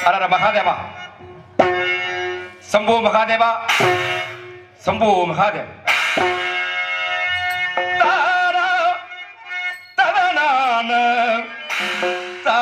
அரர மகாதேவா, சம்போ மகாதேவா, சம்போ மகாதேவ. தாரா தரநான தா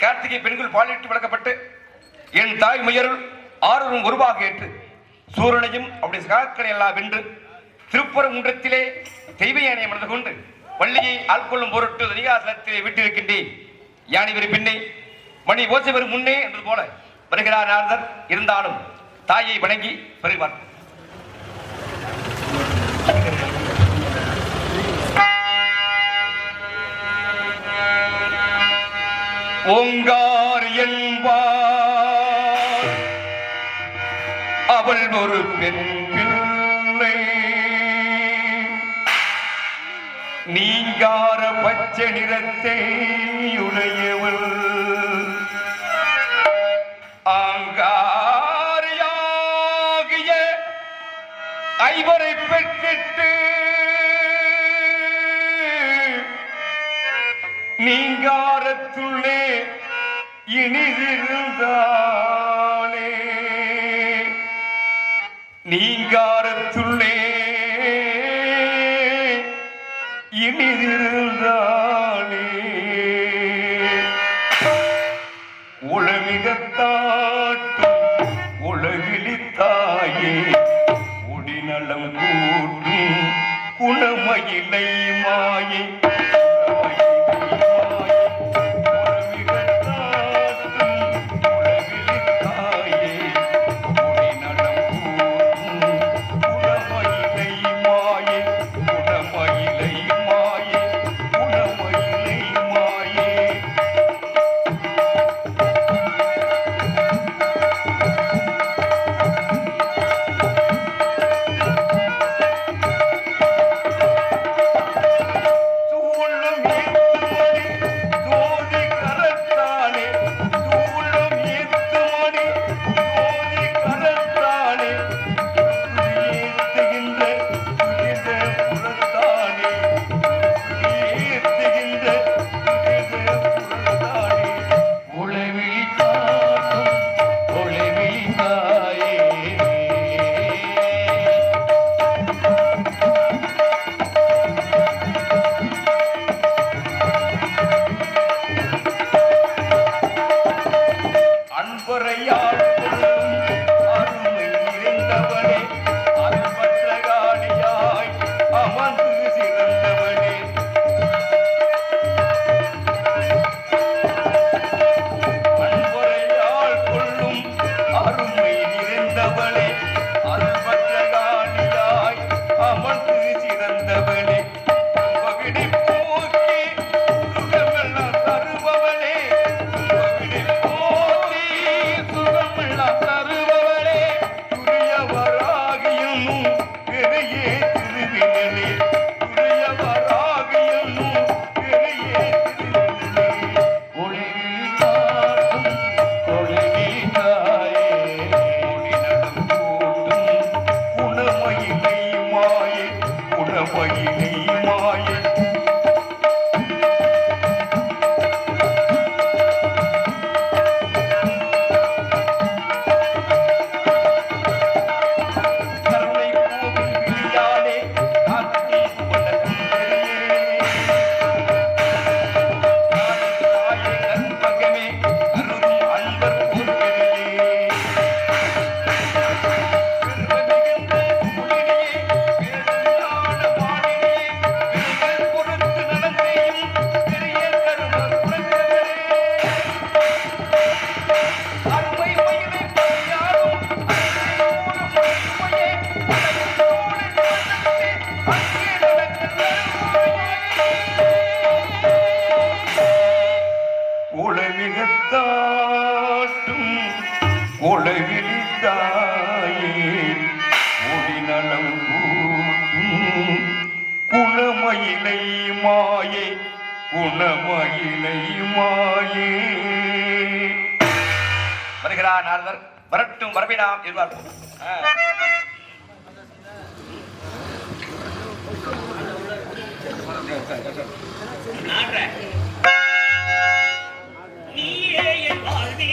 கார்த்திகை பெண்கள் பாலிட்டு வளர்க்கப்பட்டு என் தாய் முயருள் ஆறும் உருவாக ஏற்று சூரனையும் அப்படி சகாக்களை எல்லாம் வென்று திருப்பரங்குன்றத்திலே தெய்வ யானையை மனது கொண்டு வள்ளியை ஆட்கொள்ளும் பொருட்டு அதிகாசலத்திலே விட்டிருக்கின்றேன். யானை வரி பின்னே மணி ஓசை வரும் முன்னே என்பது போல வருகிறார் நாரதர். இருந்தாலும் தாயை வணங்கி பெறுவார். ஓங்கார் என்பார் அவள் ஒரு பெண் பிள்ளை, நீங்கார பச்சை நிறத்தை உடையவள் நீங்காரத்துள்ளே இனிதிருந்தானே நீங்காரத்துள்ளே இனிதிருந்தானே உளமிகத்தாட்டும் உலகிலித்தாயே ஒடிநலம் கூட்டும் குணமயிலை மாயே வருகிறார் நாரதர். வரட்டும், வரவை நாம் எதிர்பார்ப்போம். நீயே என் வாழ்வே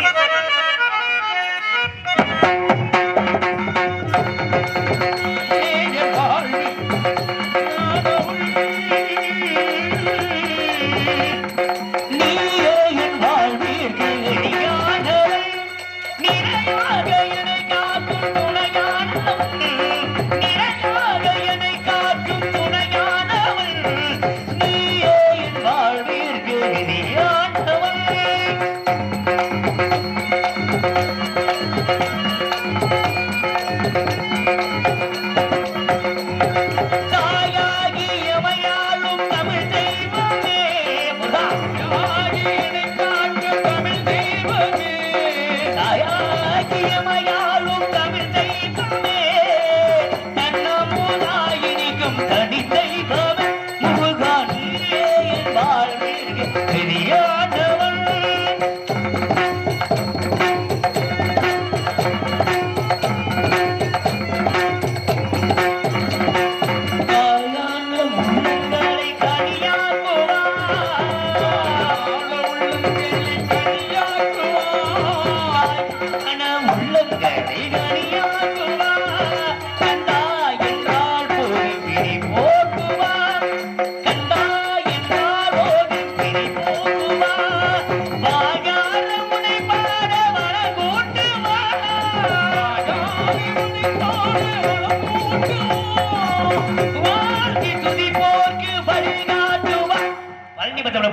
Thank you.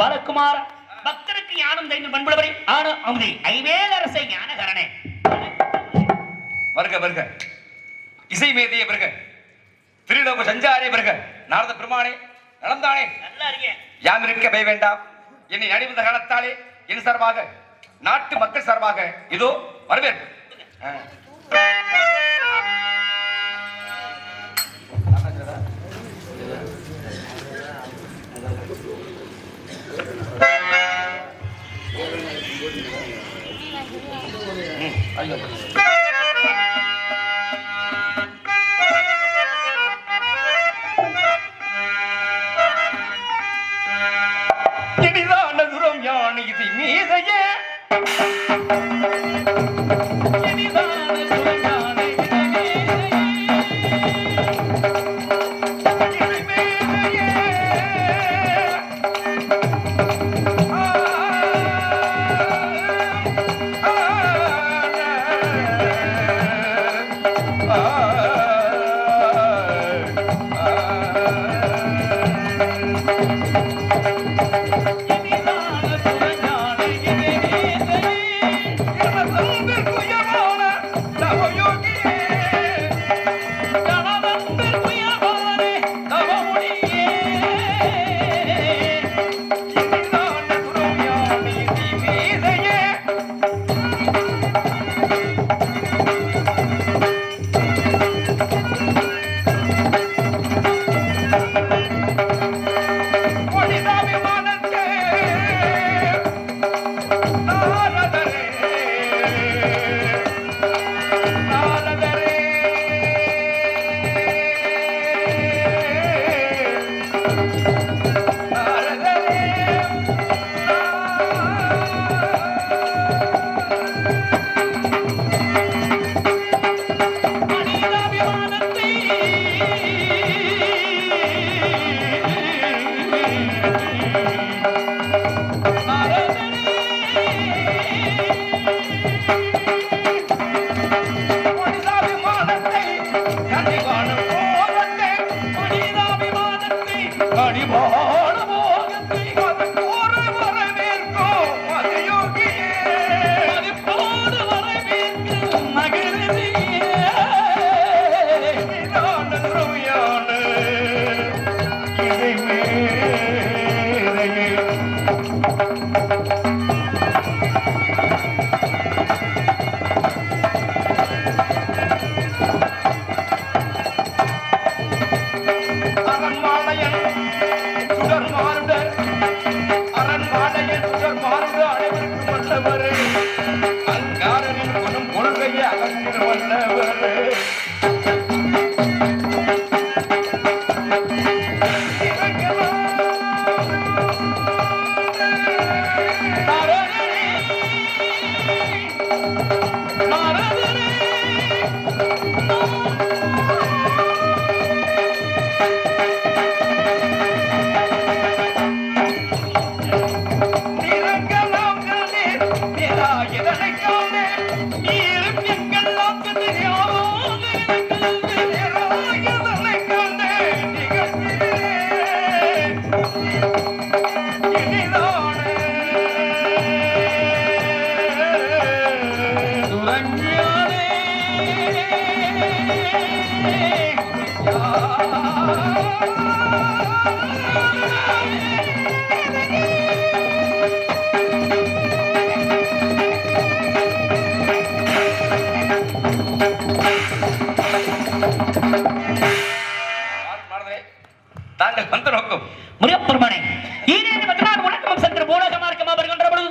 பாலகுமார பக்தருக்கு ஞானம் தைந்து பண்புள்ளவரே ஆன அமுதை ஐவேல் அரசை ஞானகரணே வருக வருக இசை மேதையே வருக திருலோக சஞ்சாரே வருக நாரத பெருமானே நடந்தானே நல்லா இருக்கேன் யாம் இருக்க பய வேண்டாம் என்னை நடிவந்த காலத்தாலே என் சார்பாக நாட்டு மக்கள் சார்பாக இதோ வரவேற்பு இனிதான துரம் யானை இது மீதையே தாங்கள் வந்த நோக்கம் முருகப்பெருமானே ஈரேழு பதினாறு உலகம் சென்று மூலக மார்க்கமா வருகின்ற பொழுது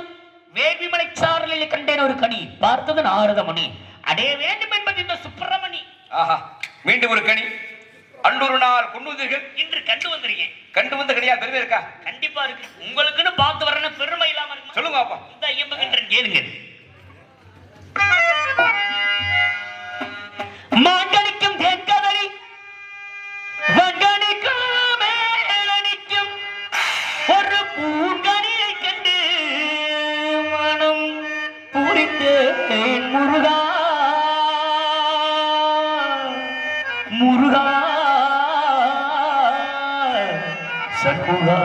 வேள்விமலை சாரலில் கண்டேன் ஒரு கனி பார்த்தது நாரதமணி அடைய வேண்டும் என்பது இந்த சுப்பிரமணி. ஆஹா, மீண்டும் ஒரு கனி. அன்றொரு நாள் கொண்டு வந்தீர்கள், இன்று கண்டு வந்திருக்கேன். கண்டு வந்த கனியா பெருமை இருக்கா? கண்டிப்பா சிரிப்பா இருக்கு. உங்களுக்குன்னு பார்த்து வரணும் பெருமை இல்லாம இருக்கு. சொல்லுங்க அப்பா. இந்த ஐயம்பகின்றன் கேளுங்க. மாங்கனிக்கும் தேக்கதலி வங்கனிக்கும் மேலனிக்கும் ஒரு பூங்கனியை கண்டு மனம் பூரித்தேன் முருகா முருகா சண்முகா.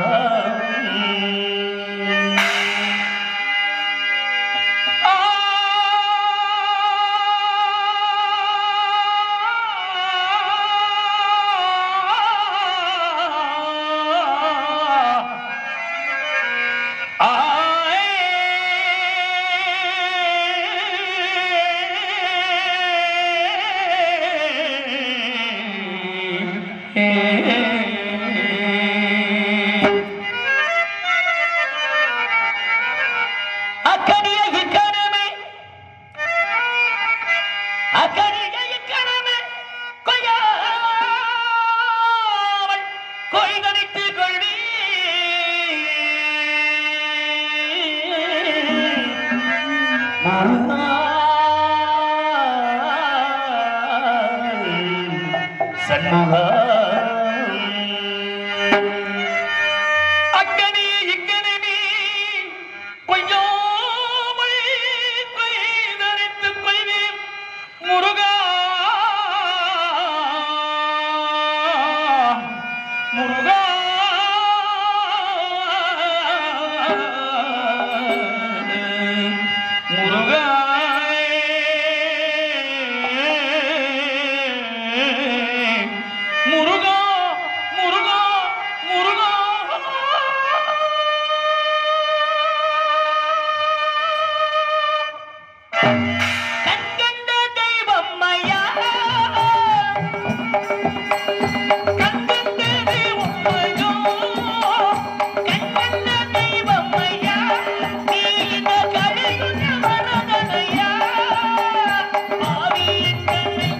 சண்முகா அக்கனே இக்கனே கொய்யாமல் கொய்தரித்து கொய்வேன் முருகா முருகா முருகா முருகா முருகா முருகா. கண்கண்ட தெய்வம் ஐயா கண்கண்ட தெய்வம் ஐயா கண்கண்ட தெய்வம் ஐயா நீ இந்த கலியுக வரதனையா ஆவியின் கண்ணை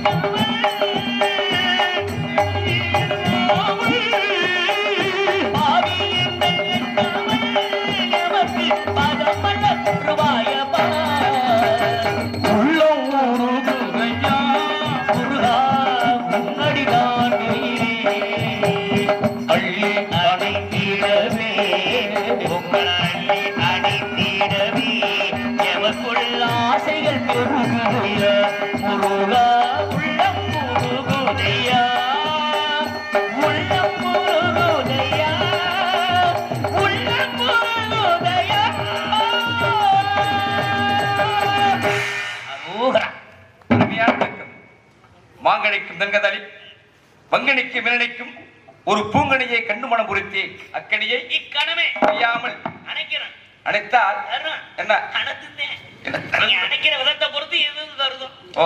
ஆசைகள் பெருகுதையா முருகா உள்ளம் முருகுதையா உள்ளம் முருகுதையா உள்ளம் முருகுதையா. அருமையான தங்கம். மாங்கனிக்கும் தங்கதளி வங்கனிக்கு மிளனிக்கும் ஒரு பூங்கனியை கண்டு மனம் பொருத்தி அக்கனியை இக்கணமே அறியாமல் அணைக்கிறேன். அணைத்தால் என்ன அணைத்துந்தேன். நீங்க அணைக்கிற விதத்தை பொறுத்து எது தருதோ. ஓ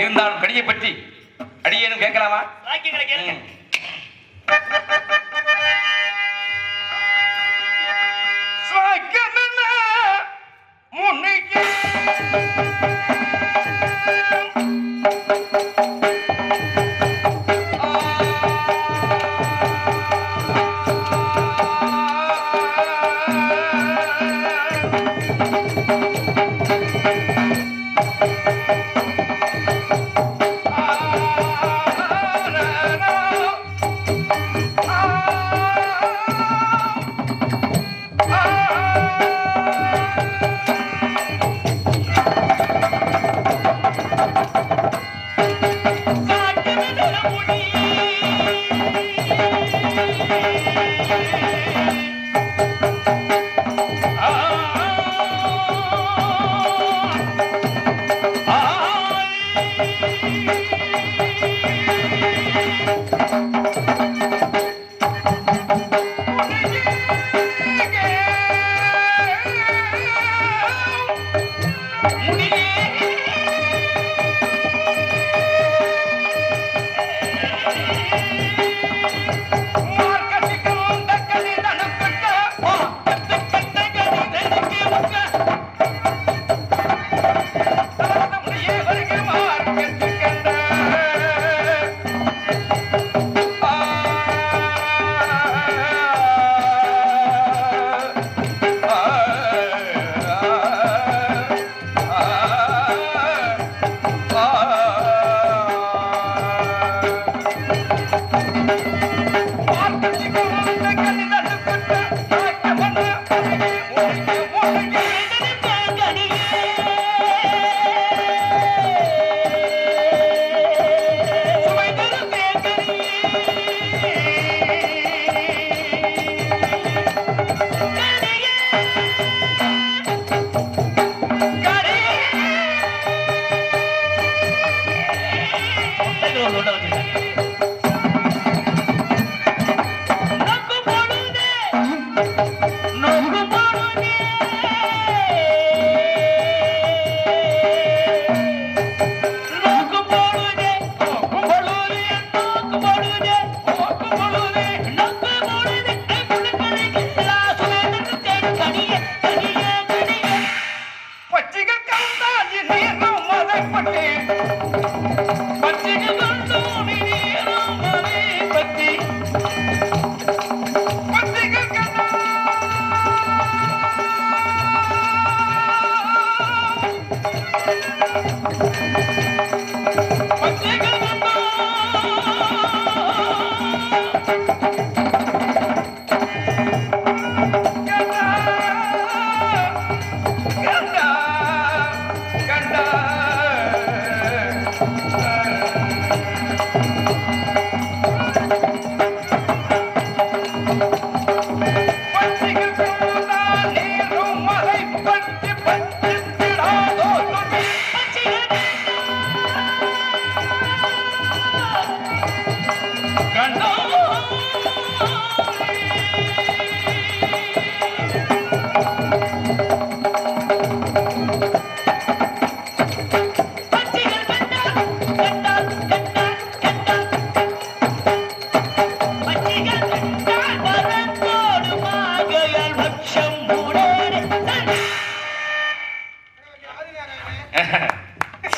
இருந்தாலும் கனியை பற்றி அடியேனும் கேட்கலாமா? வாக்கியங்களை கேளுங்க. முன்னைக்கு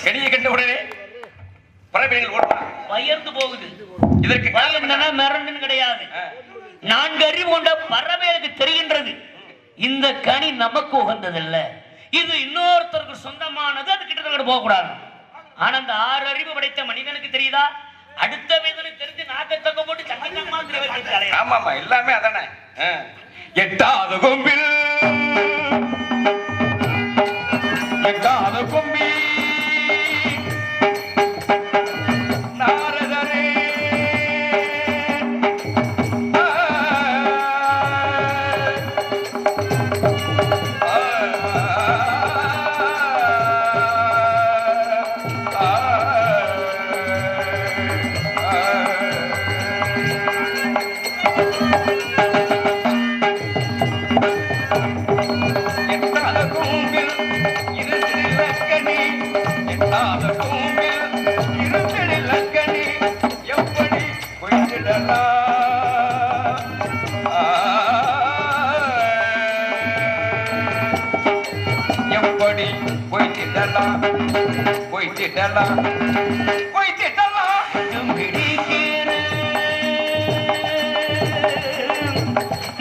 கடியை கண்ட உடனே பறவைகள் ஓடுவான் பயந்து போகுது. இதற்கு என்னன்னா மிரண்டுன்னு கிடையாது. 4 அறிவு கொண்ட பறவைகளுக்கு தெரிகின்றது இந்த கனி நமக்கு உகந்ததில்ல, இது இன்னொருத்தருக்கு சொந்தமானது, அது கிட்ட போக கூடாது. ஆனா அந்த 6 அறிவு படைத்த மனிதனுக்கு தெரியுதா? அடுத்த வேதனுக்கு தெரிஞ்சு நாக்கத்தக்க போட்டு சங்கமா. ஆமாமா எல்லாமே அதானே. 8வது கொம்பில் 8வது கொம்பில்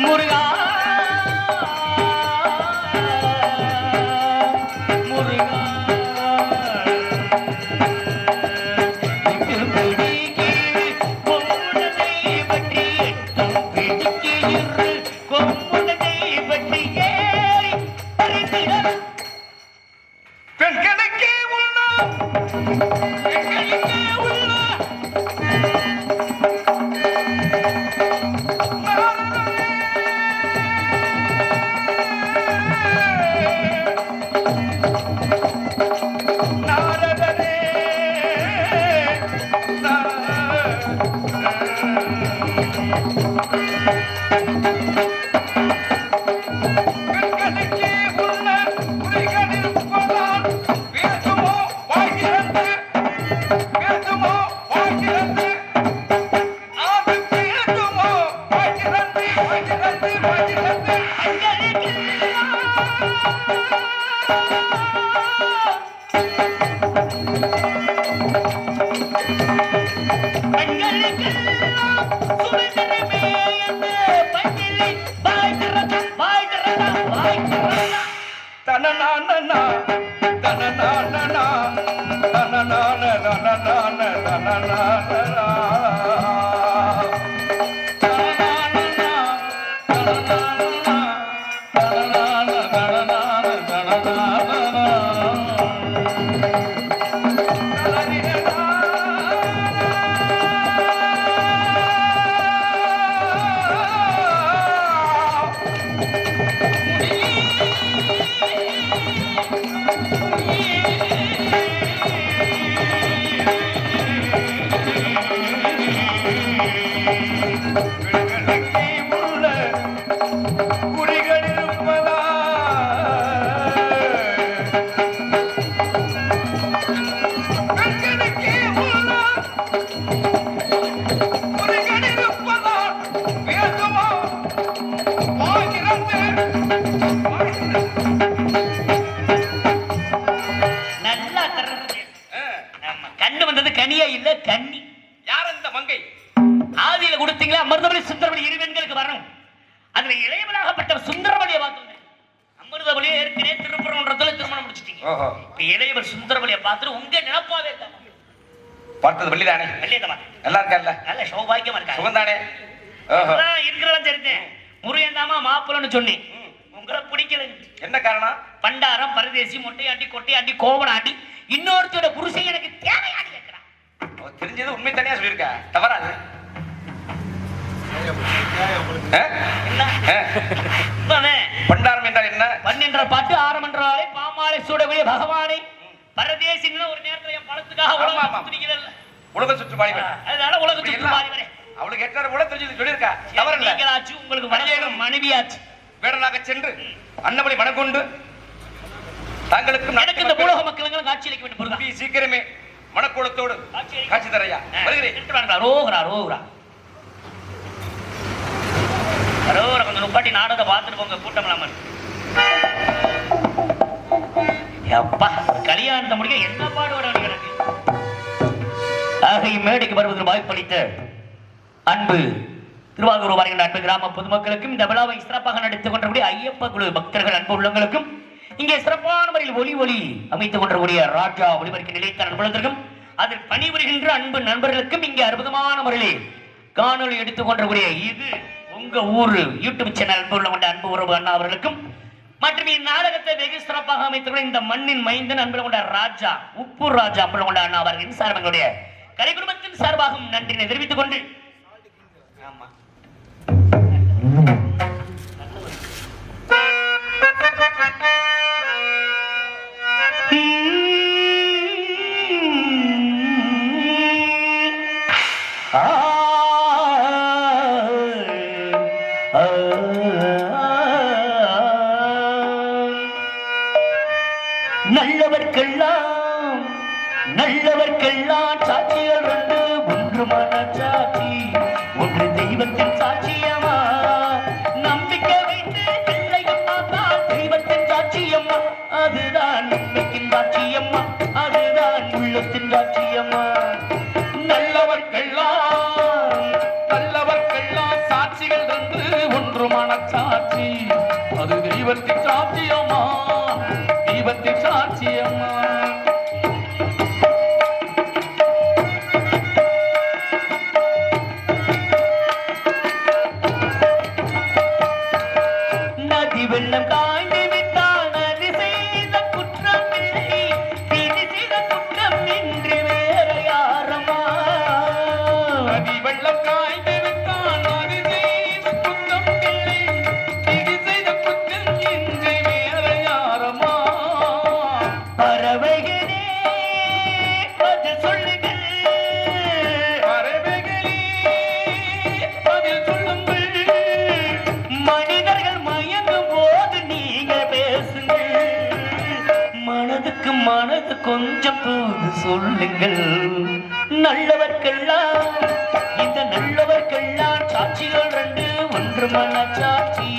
முருகா முருகா கண்ணியா இல்ல கன்னி. யார் அந்த மங்கை? ஆதியில கொடுத்தீங்களா அமிர்தமணி சுந்தரமணி இருவெண்களுக்கு வரணும். அதுல இளையவனாகப்பட்ட சுந்தரமணியை பார்த்தோம். அமிர்தமணியை ஏற்கனவே திருப்பரங்குன்றத்துல திருமணம் முடிச்சிட்டீங்க. இப்ப இளையவர் சுந்தரமணியை பார்த்துட்டு உங்க நினைப்பாவே இருக்காங்க. பார்த்தது வெள்ளிதானே? வெள்ளியதமா நல்லா இருக்கா? நல்ல சௌபாகியமா இருக்கா? சுகந்தானே? இருக்கிறதா தெரிஞ்சேன். முருகன் தாமா மாப்பிள்ளன்னு சொன்னேன். உங்களை பிடிக்கல. என்ன காரணம்? பண்டாரம் பரதேசி மொட்டையாண்டி கொட்டையாண்டி கோவனாண்டி இன்னொருத்தோட புருஷன் எனக்கு தேவையாடி கேட்கிறான். தெரிஞ்சது உண்மை தனியா சொல்லியிருக்கா, தவறாது. பண்டாரம் என்றால் என்ன? பன்னென்ற பாட்டு ஆரம் என்றாலே பாமாலை சூடக்கூடிய பகவானை பரதேசி ஒரு நேரத்தில் என் பணத்துக்காக உலக சுற்று பாடி அதனால உலக சுற்று பாடி அவளுக்கு எட்டாவது கூட தெரிஞ்சது சொல்லியிருக்கா, தவறில்லை. உங்களுக்கு மனைவியும் மனைவியாச்சு. வேடனாக சென்று அன்னபடி மனக்கொண்டு தங்களுக்கு எனக்கு இந்த உலக மக்களும் காட்சி அளிக்க வேண்டும். சீக்கிரமே மனக்கோலத்தோடு காட்சி தரையா வருகிறேன். ரோகரா ரோகரா ரோகரா கொஞ்சம் நுப்பாட்டி நாடகத்தை பார்த்துட்டு போங்க. கூட்டம் இல்லாமல் அப்பா கல்யாணத்தை முடிக்க என்ன பாடுவாட எனக்கு. ஆக இம்மேடைக்கு வருவதற்கு வாய்ப்பளித்த அன்பு திருவாரூர் வருகின்ற அன்பு கிராம பொதுமக்களுக்கும் இந்த விழாவை சிறப்பாக நடத்திக் கொண்டிருக்கூடிய ஐயப்ப குழு பக்தர்கள் அன்பு உள்ளவங்களுக்கும் இங்கே சிறப்பான முறையில் ஒளி அமைத்துக் கொண்டிருக்கூடிய ராஜா ஒளிபரப்பு நிலைத்த நண்பர்களுக்கும் அதில் பணிபுரிகின்ற அன்பு நண்பர்களுக்கும் இங்கே அற்புதமான முறையில் காணொலி எடுத்துக் கொண்டிருக்கூடிய இது உங்க ஊரு யூடியூப் சேனல் அன்பு உள்ள அன்பு உறவு அண்ணா அவர்களுக்கும் மற்றும் இந்நாடகத்தை வெகு சிறப்பாக அமைத்துள்ள இந்த மண்ணின் மைந்தன் அன்பு கொண்ட ராஜா உப்பு ராஜா அன்பு கொண்ட அண்ணா அவர்களின் சார்பங்களுடைய கலை குடும்பத்தின் சார்பாகவும் நன்றினை தெரிவித்துக் கொண்டு ஆமா நல்லவர்க்கெல்லாம் சாட்சிகள் ரெண்டு, ஒன்று மனச்சாட்சி ஒன்று தெய்வத்தின் சாட்சியம்மா. நம்பிக்கை வைத்து பிள்ளையும் பார்த்தால் தெய்வத்தின் சாட்சியம்மா, அதுதான் உண்மைக்கின் சாட்சியம்மா, அதுதான் உள்ளத்தின் சாட்சியம்மா. நல்லவர்க்கெல்லாம் சாட்சிகள் ரெண்டு, ஒன்று மனச்சாட்சி அது தெய்வத்தின் சாட்சியம்மா, தெய்வத்தின் சாட்சியம்மா. வெள்ளம் காய்ந்து விட்டால் நதி செய்த குற்றம் இல்லை, திதி செய்த குற்றம் இன்று வேற யாரம்மா. நதி வெள்ளம் காய்ந்து விட்டால் நதி செய்த குற்றம் இல்லை, திதி செய்த குற்றம் இன்று வேற யாரம்மா. பறவைகளே பதில் சொல்லுங்கள், பறவைகளே பதில் சொல்லுங்கள். மனிதர்கள் மயங்கும் போது நீங்க பேசுங்கள், மனதுக்கு மனது கொஞ்சம் தூது சொல்லுங்கள். நல்லவர்க்கெல்லாம் இந்த நல்லவர்க்கெல்லாம் சாட்சிகள் ரெண்டு, ஒன்று மனச்சாட்சி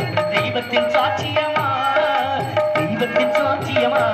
ஒன்று தெய்வத்தின் சாட்சியமா, தெய்வத்தின் சாட்சியமா.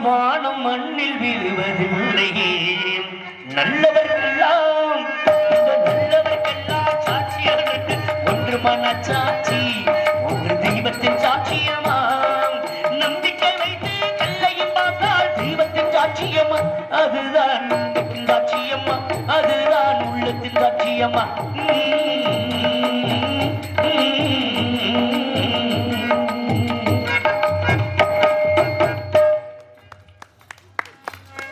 வானம் மண்ணில் விழுவதில்லையே. நல்லவர்க்கெல்லாம் இந்த நல்லவர்க்கெல்லாம் சாட்சியாக ஒன்று மனச்சாட்சி ஒன்று தெய்வத்தின் சாட்சியமா. நம்பிக்கை வைத்து கல்லையும் பார்த்தால் தெய்வத்தின் சாட்சியம்மா, அதுதான் சாட்சியம்மா, அதுதான் உள்ளத்தின் சாட்சியம்மா.